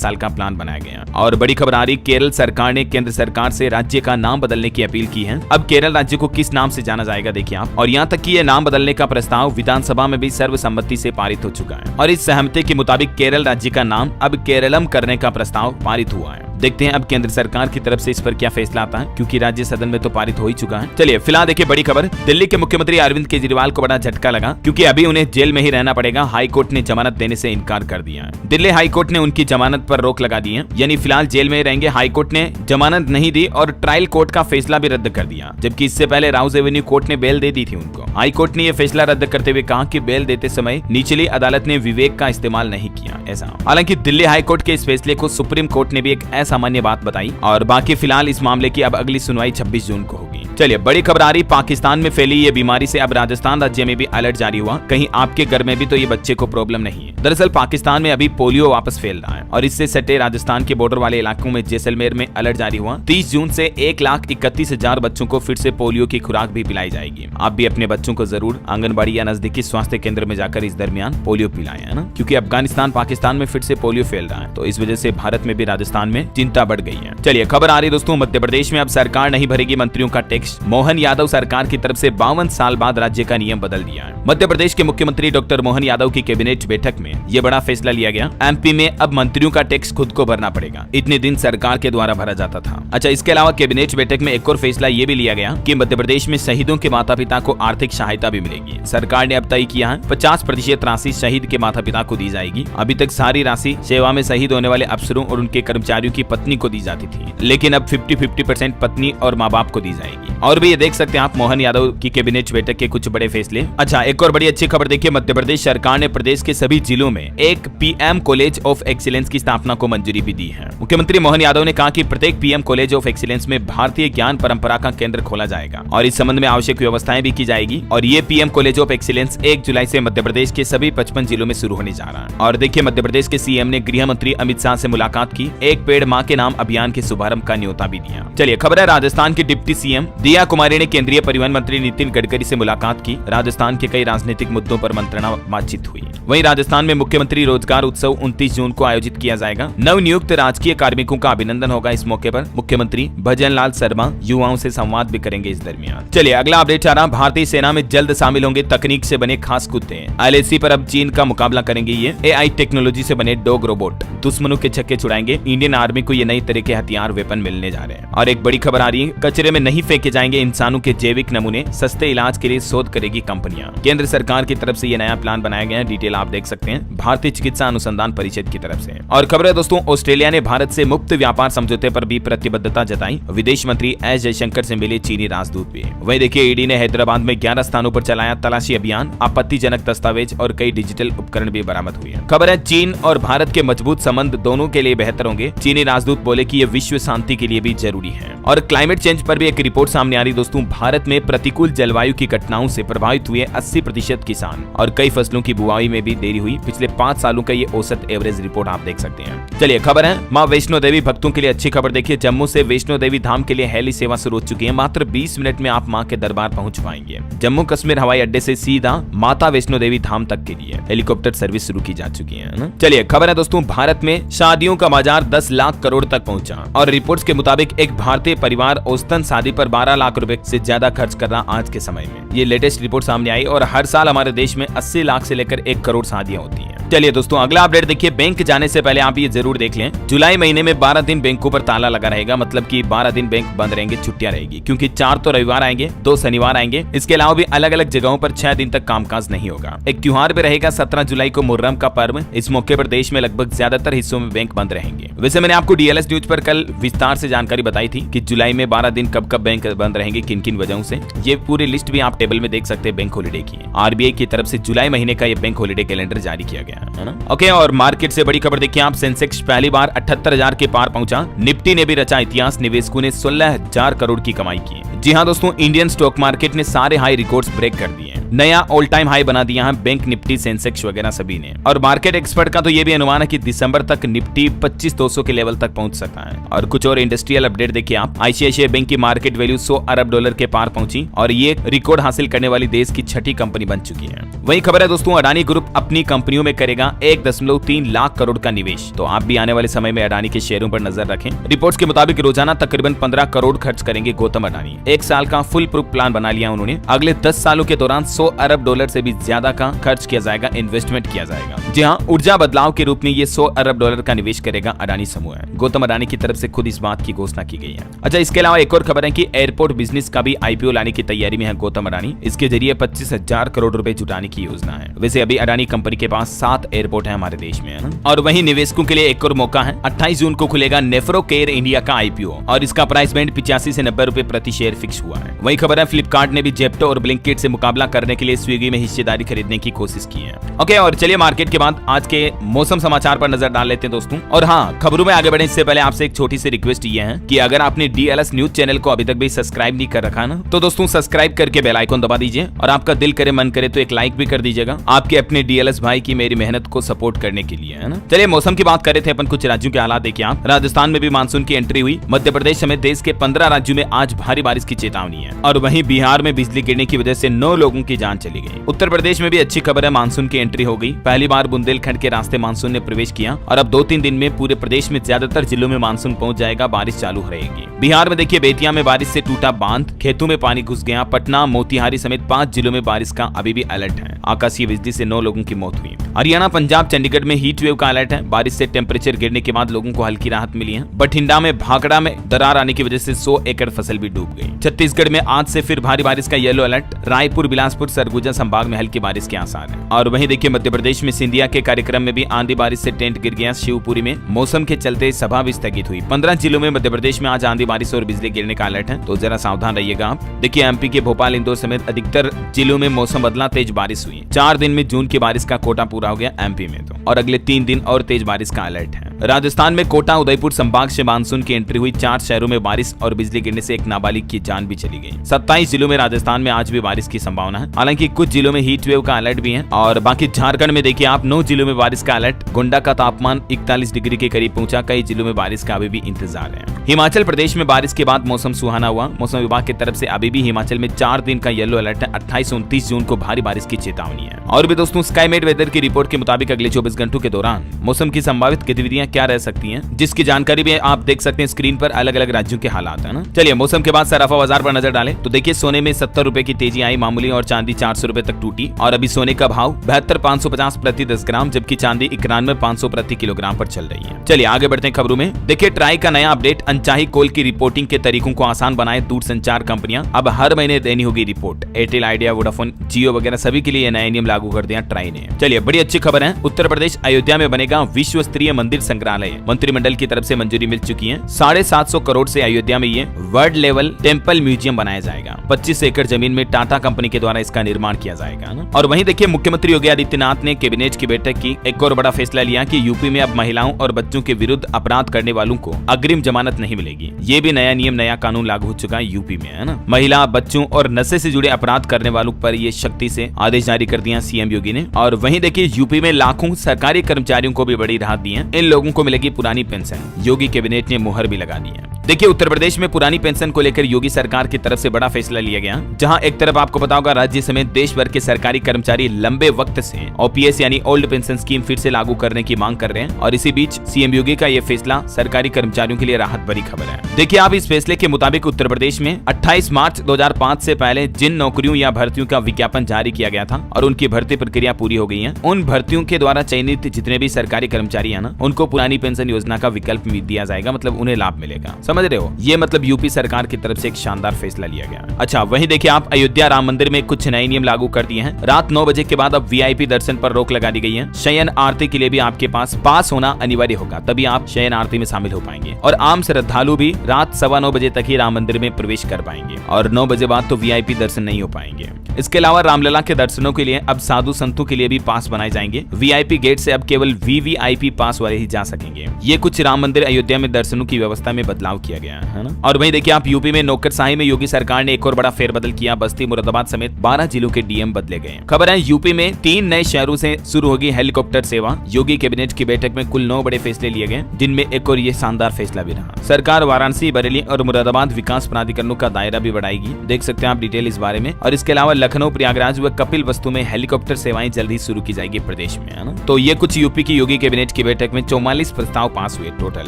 साल का प्लान बनाया गया। और बड़ी खबर आ रही, केरल सरकार ने केंद्र सरकार से राज्य का नाम बदलने की अपील की है। अब केरल राज्य को किस नाम से जाना जाएगा देखिए आप। और यहाँ तक कि ये नाम बदलने का प्रस्ताव विधानसभा में भी सर्वसम्मति से पारित हो चुका है। और इस सहमति के मुताबिक केरल राज्य का नाम अब केरलम करने का प्रस्ताव पारित हुआ है। देखते हैं अब केंद्र सरकार की तरफ से इस पर क्या फैसला आता है, क्योंकि राज्य सदन में तो पारित हो ही चुका है। चलिए फिलहाल देखिए बड़ी खबर। दिल्ली के मुख्यमंत्री अरविंद केजरीवाल को बड़ा झटका लगा, क्योंकि अभी उन्हें जेल में ही रहना पड़ेगा। हाई कोर्ट ने जमानत देने से इनकार कर दिया है। दिल्ली हाई कोर्ट ने उनकी जमानत पर रोक लगा दी है, यानी फिलहाल जेल में रहेंगे। हाई कोर्ट ने जमानत नहीं दी और ट्रायल कोर्ट का फैसला भी रद्द कर दिया, जबकि इससे पहले राउज एवेन्यू कोर्ट ने बेल दे दी थी उनको। हाई कोर्ट ने यह फैसला रद्द करते हुए कहा कि बेल देते समय निचली अदालत ने विवेक का इस्तेमाल नहीं किया ऐसा। हालांकि दिल्ली हाई कोर्ट के इस फैसले को सुप्रीम कोर्ट ने भी एक असामान्य बात बताई। और बाकी फिलहाल इस मामले की अब अगली सुनवाई 26 जून को होगी। चलिए बड़ी खबर आ रही, पाकिस्तान में फैली ये बीमारी से अब राजस्थान राज्य में भी अलर्ट जारी हुआ। कहीं आपके घर में भी तो ये बच्चे को प्रॉब्लम नहीं है। दरअसल पाकिस्तान में अभी पोलियो वापस फैल रहा है और इससे सटे राजस्थान के बॉर्डर वाले इलाकों में जैसलमेर में अलर्ट जारी हुआ। 30 जून से 1,31,000 बच्चों को फिर से पोलियो की खुराक भी पिलाई जाएगी। आप भी अपने बच्चों को जरूर आंगनबाड़ी या नजदीकी स्वास्थ्य केंद्र में जाकर इस दरमियान पोलियो पिलाएं, है ना, क्योंकि अफगानिस्तान पाकिस्तान में फिर से पोलियो फैल रहा है। तो इस वजह से भारत में भी राजस्थान में चिंता बढ़ गई है। चलिए खबर आ रही दोस्तों, मध्य प्रदेश में अब सरकार नहीं भरेगी मंत्रियों का टैक्स। मोहन यादव सरकार की तरफ से 52 साल बाद राज्य का नियम बदल दिया है। मध्य प्रदेश के मुख्यमंत्री डॉक्टर मोहन यादव की कैबिनेट बैठक में यह बड़ा फैसला लिया गया। एमपी में अब मंत्रियों का टैक्स खुद को भरना पड़ेगा। इतने दिन सरकार के द्वारा भरा जाता था। अच्छा, इसके अलावा कैबिनेट बैठक में एक और फैसला ये भी लिया गया कि मध्य प्रदेश में शहीदों के माता पिता को आर्थिक सहायता भी मिलेगी। सरकार ने अब तय किया है 50% राशि शहीद के माता पिता को दी जाएगी। अभी तक सारी राशि सेवा में शहीद होने वाले अफसरों और उनके कर्मचारियों की पत्नी को दी जाती थी, लेकिन अब 50-50% पत्नी और माँ बाप को दी जाएगी। और भी ये देख सकते हैं आप मोहन यादव की कैबिनेट बैठक के कुछ बड़े फैसले। अच्छा, एक और बड़ी अच्छी खबर देखिए, मध्य प्रदेश सरकार ने प्रदेश के सभी जिलों में एक पीएम कॉलेज ऑफ एक्सीलेंस की स्थापना को मंजूरी भी दी है। मुख्यमंत्री मोहन यादव ने कहा कि प्रत्येक पीएम कॉलेज ऑफ एक्सीलेंस में भारतीय ज्ञान परंपरा का केंद्र खोला जाएगा और इस संबंध में आवश्यक व्यवस्थाएं भी की जाएगी। और ये पीएम कॉलेज ऑफ एक्सीलेंस 1 जुलाई से मध्य प्रदेश के सभी 55 जिलों में शुरू होने जा रहा है। और देखिए मध्य प्रदेश के सीएम ने गृह मंत्री अमित शाह से मुलाकात की, एक पेड़ माँ के नाम अभियान के शुभारंभ का न्योता भी दिया। चलिए खबर है, राजस्थान की डिप्टी सीएम दिया कुमारी ने केंद्रीय परिवहन मंत्री नितिन गडकरी से मुलाकात की। राजस्थान के कई राजनीतिक मुद्दों पर मंत्रणा बातचीत हुई। वहीं राजस्थान में मुख्यमंत्री रोजगार उत्सव 29 जून को आयोजित किया जाएगा। नवनियुक्त राजकीय कार्मिकों का अभिनंदन होगा। इस मौके पर मुख्यमंत्री भजन लाल शर्मा युवाओं से संवाद भी करेंगे इस दरमियान। चलिए अगला अपडेट आ रहा, भारतीय सेना में जल्द शामिल होंगे तकनीक से बने खास कुत्ते। LAC पर अब चीन का मुकाबला करेंगे ये AI टेक्नोलॉजी से बने डॉग रोबोट। दुश्मनों के छक्के छुड़ाएंगे। इंडियन आर्मी को ये नई तरह के हथियार वेपन मिलने जा रहे हैं। और एक बड़ी खबर आ रही है, कचरे में नहीं फेंके जाएंगे इंसानों के जैविक नमूने, सस्ते इलाज के लिए शोध करेगी कंपनियां। केंद्र सरकार की तरफ से ये नया प्लान बनाया गया है। डिटेल आप देख सकते हैं भारतीय चिकित्सा अनुसंधान परिषद की तरफ से। और खबर है दोस्तों, ऑस्ट्रेलिया ने भारत से मुक्त व्यापार समझौते पर भी प्रतिबद्धता जताई। विदेश मंत्री एस जयशंकर से मिले चीनी राजदूत भी। वहीं देखिए ईडी ने हैदराबाद में 11 स्थानों पर चलाया तलाशी अभियान। आपत्तिजनक दस्तावेज और कई डिजिटल उपकरण भी बरामद हुए। खबर है, चीन और भारत के मजबूत संबंध दोनों के लिए बेहतर होंगे। चीनी राजदूत बोले कि ये विश्व शांति के लिए भी जरूरी है। और क्लाइमेट चेंज पर भी एक रिपोर्ट सामने आ रही दोस्तों। भारत में प्रतिकूल जलवायु की घटनाओं से प्रभावित हुए 80% किसान और कई फसलों की बुआई में भी देरी हुई। पिछले 5 सालों का ये औसत एवरेज रिपोर्ट आप देख सकते हैं। चलिए खबर है, मां वैष्णो देवी भक्तों के लिए अच्छी खबर देखिए। जम्मू से वैष्णो देवी धाम के लिए हेली सेवा शुरू हो चुकी है। मात्र 20 मिनट में आप मां के दरबार पहुंच पाएंगे। जम्मू कश्मीर हवाई अड्डे से सीधा माता वैष्णो देवी धाम तक के लिए हेलीकॉप्टर सर्विस शुरू की जा चुकी है ना। चलिए खबर है दोस्तों, भारत में शादियों का बाजार 10 लाख करोड़ तक पहुंचा। और रिपोर्ट्स के मुताबिक एक भारतीय परिवार औसतन शादी पर 12 12 लाख रुपए से ज्यादा खर्च करना आज के समय में। ये लेटेस्ट रिपोर्ट सामने आई और हर साल हमारे देश में 80 लाख से लेकर 1 करोड़ शादियां होती हैं। चलिए दोस्तों, अगला अपडेट देखिए। बैंक जाने से पहले आप ये जरूर देख लें, जुलाई महीने में 12 दिन बैंकों पर ताला लगा रहेगा, मतलब कि 12 दिन बैंक बंद रहेंगे, छुट्टियां रहेगी, क्योंकि 4 तो रविवार आएंगे, 2 शनिवार आएंगे। इसके अलावा भी अलग अलग जगहों पर 6 दिन तक कामकाज नहीं होगा। एक त्योहार भी रहेगा 17 जुलाई को, मुहर्रम का पर्व। इस मौके पर देश में लगभग ज्यादातर हिस्सों में बैंक बंद रहेंगे। वैसे मैंने आपको डीएलएस न्यूज पर कल विस्तार से जानकारी बताई थी कि जुलाई में 12 दिन कब कब बैंक बंद रहेंगे, किन किन वजहों से। ये पूरी लिस्ट भी आप टेबल में देख सकते हैं बैंक हॉलिडे की। आरबीआई की तरफ से जुलाई महीने का ये बैंक हॉलिडे कैलेंडर जारी किया गया है ना। ओके, और मार्केट से बड़ी खबर देखिए आप। सेंसेक्स पहली बार 78,000 के पार पहुंचा। निफ्टी ने भी रचा इतिहास, निवेशकों ने 16,000 करोड़ की कमाई की। जी हां दोस्तों, इंडियन स्टॉक मार्केट ने सारे हाई रिकॉर्ड्स ब्रेक कर दिए, नया ऑल टाइम हाई बना दिया है बैंक निफ्टी, सेंसेक्स वगैरह सभी ने। और मार्केट एक्सपर्ट का तो ये भी अनुमान है कि दिसंबर तक निफ्टी 25,200 के लेवल तक पहुंच सकता है। और कुछ और इंडस्ट्रियल अपडेट देखिए आप। आईसीआईसीआई बैंक की मार्केट वैल्यू 100 अरब डॉलर के पार पहुंची और ये रिकॉर्ड हासिल करने वाली देश की 6ठी कंपनी बन चुकी है। वही खबर है दोस्तों, अडानी ग्रुप अपनी कंपनियों में करेगा 1.3 लाख करोड़ का निवेश। तो आप भी आने वाले समय में अडानी के शेयरों पर नजर रखें। रिपोर्ट्स के मुताबिक रोजाना तकरीबन 15 करोड़ खर्च करेंगे गौतम अडानी। 1 साल का फुल प्रूफ प्लान बना लिया उन्होंने। अगले 10 सालों के दौरान 100 अरब डॉलर से भी ज्यादा का खर्च किया जाएगा, इन्वेस्टमेंट किया जाएगा। जी हाँ, ऊर्जा बदलाव के रूप में ये 100 अरब डॉलर का निवेश करेगा अडानी समूह है। गौतम अडानी की तरफ से खुद इस बात की घोषणा की गई है। अच्छा, इसके अलावा एक और खबर है कि एयरपोर्ट बिजनेस का भी आईपीओ लाने की तैयारी में है गौतम अडानी। इसके जरिए 25,000 करोड़ रुपए जुटाने की योजना है। वैसे अभी अडानी कंपनी के पास 7 एयरपोर्ट है हमारे देश में, है ना। और वहीं निवेशकों के लिए एक और मौका है। 28 जून को खुलेगा नेफ्रो केयर इंडिया का आईपीओ और इसका प्राइस बैंड 85 से 90 रुपए प्रति शेयर फिक्स हुआ है। वही खबर है, फ्लिपकार्ट ने भी जेप्टो और ब्लिंकिट से मुकाबला करने के लिए स्विगी में हिस्सेदारी खरीदने की कोशिश की है। ओके, और चलिए मार्केट के बाद आज के मौसम समाचार पर नजर डाल लेते हैं दोस्तों। और हाँ, खबरों में आगे बढ़ने से पहले आपसे एक छोटी सी रिक्वेस्ट ये है कि अगर आपने डीएलएस न्यूज चैनल को अभी तक भी सब्सक्राइब नहीं कर रखा ना, तो दोस्तों सब्सक्राइब करके बेल आइकन दबा दीजिए और आपका दिल करे मन करे तो एक लाइक भी कर दीजिएगा, आपके अपने डीएलएस भाई की मेरी मेहनत को सपोर्ट करने के लिए, है ना। चलिए मौसम की बात कर रहे थे अपन, कुछ राज्यों के हालात देखिए आप। राजस्थान में भी मानसून की एंट्री हुई। मध्य प्रदेश समेत देश के 15 राज्यों में आज भारी बारिश की चेतावनी है। और वहीं बिहार में बिजली गिरने की वजह से 9 लोगों की जान चली गई। उत्तर प्रदेश में भी अच्छी खबर है, मानसून की एंट्री हो गई। पहली बार बुंदेलखंड के रास्ते मानसून ने प्रवेश किया और अब 2-3 दिन में पूरे प्रदेश में ज्यादातर जिलों में मानसून पहुंच जाएगा, बारिश चालू रहेगी। बिहार में देखिए, बेतिया में बारिश से टूटा बांध, खेतों में पानी घुस गया। पटना, मोतिहारी समेत 5 जिलों में बारिश का अभी भी अलर्ट है। आकाशीय बिजली से 9 लोगों की मौत हुई। हरियाणा, पंजाब, चंडीगढ़ में हीट वेव का अलर्ट है। बारिश से टेम्परेचर गिरने के बाद लोगों को हल्की राहत मिली है। बठिंडा में भाखड़ा में दरार आने की वजह से 100 एकड़ फसल भी डूब गई। छत्तीसगढ़ में आज से फिर भारी बारिश का येलो अलर्ट। रायपुर, बिलासपुर, सरगुजा संभाग में हल्की बारिश के आसार हैं। और वहीं देखिए, मध्य प्रदेश में सिंधिया के कार्यक्रम में भी आंधी बारिश से टेंट गिर गया। शिवपुरी में मौसम के चलते सभा भी स्थगित हुई। 15 जिलों में मध्य प्रदेश में आज आंधी बारिश और बिजली गिरने का अलर्ट है, तो जरा सावधान रहिएगा आप। देखिए, एमपी के भोपाल, इंदौर समेत अधिकतर जिलों में मौसम बदला, तेज बारिश हुई। 4 दिन में जून की बारिश का कोटा पूरा हो गया एमपी में तो, और अगले 3 दिन और तेज बारिश का अलर्ट है। राजस्थान में कोटा, उदयपुर संभाग से मानसून की एंट्री हुई। 4 शहरों में बारिश और बिजली गिरने से एक नाबालिग की जान भी चली गई। 27 जिलों में राजस्थान में आज भी बारिश की संभावना है। हालांकि कुछ जिलों में हीट वेव का अलर्ट भी है। और बाकी झारखंड में देखिए आप, 9 जिलों में बारिश का अलर्ट। गोंडा का तापमान 41 डिग्री के करीब पहुंचा। कई जिलों में बारिश का अभी भी इंतजार है। हिमाचल प्रदेश में बारिश के बाद मौसम सुहाना हुआ। मौसम विभाग की तरफ से अभी भी हिमाचल में 4 दिन का येलो अलर्ट है। 28-29 जून को भारी बारिश की चेतावनी है। और भी दोस्तों, स्काईमेट वेदर की रिपोर्ट के मुताबिक अगले 24 घंटों के दौरान मौसम की संभावित गतिविधियां क्या रह सकती हैं, जिसकी जानकारी भी आप देख सकते हैं स्क्रीन पर। अलग अलग राज्यों के हालात है ना। चलिए मौसम के बाद सराफा बाजार पर नजर डालें तो देखिए, सोने में 70 रुपए की तेजी आई मामूली और चांदी 400 रुपए तक टूटी। और अभी सोने का भाव 72,550 प्रति 10 ग्राम, जबकि चांदी 91,500 प्रति किलोग्राम पर चल रही है। चलिए आगे बढ़ते हैं खबरों में। देखिए, ट्राई का नया अपडेट। अनचाही कॉल की रिपोर्टिंग के तरीकों को आसान बनाए दूरसंचार कंपनियां। अब हर महीने देनी होगी रिपोर्ट। एयरटेल, आइडिया, वोडाफोन, जियो वगैरह सभी के लिए नया नियम लागू कर दिया ट्राई ने। चलिए बड़ी अच्छी खबर है। उत्तर प्रदेश अयोध्या में बनेगा विश्व स्तरीय मंदिर संग्रहालय। मंत्रिमंडल की तरफ से मंजूरी मिल चुकी है। 750 करोड़ से अयोध्या में ये वर्ल्ड लेवल टेम्पल म्यूजियम बनाया जाएगा। 25 एकड़ जमीन में टाटा कंपनी के द्वारा इसका निर्माण किया जाएगा ना। और वहीं देखिए, मुख्यमंत्री योगी आदित्यनाथ ने कैबिनेट की बैठक की। एक और बड़ा फैसला लिया कि यूपी में अब महिलाओं और बच्चों के विरुद्ध अपराध करने वालों को अग्रिम जमानत नहीं मिलेगी। ये भी नया नियम, नया कानून लागू हो चुका है यूपी में, है ना। महिला, बच्चों और नशे से जुड़े अपराध करने वालों पर ये सख्ती से आदेश जारी कर दिया सीएम योगी ने। और वहीं देखिए, यूपी में लाखों सरकारी कर्मचारियों को भी बड़ी राहत दी है। इन लोगों लोगों को मिलेगी पुरानी पेंशन। योगी कैबिनेट ने मुहर भी लगा दी है। देखिए उत्तर प्रदेश में पुरानी पेंशन को लेकर योगी सरकार की तरफ से बड़ा फैसला लिया गया, जहां एक तरफ आपको पता होगा राज्य समेत देश भर के सरकारी कर्मचारी लंबे वक्त से ओपीएस यानी ओल्ड पेंशन स्कीम फिर से लागू करने की मांग कर रहे हैं और इसी बीच सीएम योगी का यह फैसला सरकारी कर्मचारियों के लिए राहत भरी खबर है। देखिए आप इस फैसले के मुताबिक उत्तर प्रदेश में 28 मार्च 2005 से पहले जिन नौकरियों या भर्तियों का विज्ञापन जारी किया गया था और उनकी भर्ती प्रक्रिया पूरी हो गई है, उन भर्तियों के द्वारा चयनित जितने भी सरकारी कर्मचारी है ना, उनको पुरानी पेंशन योजना का विकल्प दिया जाएगा, मतलब उन्हें लाभ मिलेगा। समझ रहे हो, ये मतलब यूपी सरकार की तरफ से एक शानदार फैसला लिया गया। अच्छा वहीं देखिए आप अयोध्या राम मंदिर में कुछ नए नियम लागू कर दिए हैं। रात 9 बजे के बाद अब वीआईपी दर्शन पर रोक लगा दी गई है। शयन आरती के लिए भी आपके पास होना अनिवार्य होगा, तभी आप शयन आरती में शामिल हो पाएंगे और आम श्रद्धालु भी रात 9:15 बजे तक ही राम मंदिर में प्रवेश कर पाएंगे और 9 बजे बाद तो वीआईपी दर्शन नहीं हो पाएंगे। इसके अलावा रामलला के दर्शनों के लिए अब साधु संतों के लिए भी पास बनाए जाएंगे। वीआईपी गेट से अब केवल वीवीआईपी पास वाले ही जा सकेंगे। ये कुछ राम मंदिर अयोध्या में दर्शनों की व्यवस्था में बदलाव किया गया है ना। और वहीं देखिए आप यूपी में नौकरशाही में योगी सरकार ने एक और बड़ा फेरबदल किया। बस्ती मुरादाबाद समेत 12 जिलों के डीएम बदले गए। खबर है यूपी में 3 नए शहरों से शुरू होगी हेलीकॉप्टर सेवा। योगी कैबिनेट की बैठक में कुल 9 बड़े फैसले लिए गए, जिनमें एक और ये शानदार फैसला भी रहा। सरकार वाराणसी, बरेली और मुरादाबाद विकास प्राधिकरणों का दायरा भी बढ़ाएगी। देख सकते हैं आप डिटेल इस बारे में। और इसके अलावा लखनऊ, प्रयागराज व कपिल वस्तु में हेलीकॉप्टर सेवाएं जल्दी शुरू की जाएगी प्रदेश में, है ना। तो ये कुछ यूपी की योगी कैबिनेट की बैठक में 44 प्रस्ताव पास हुए टोटल,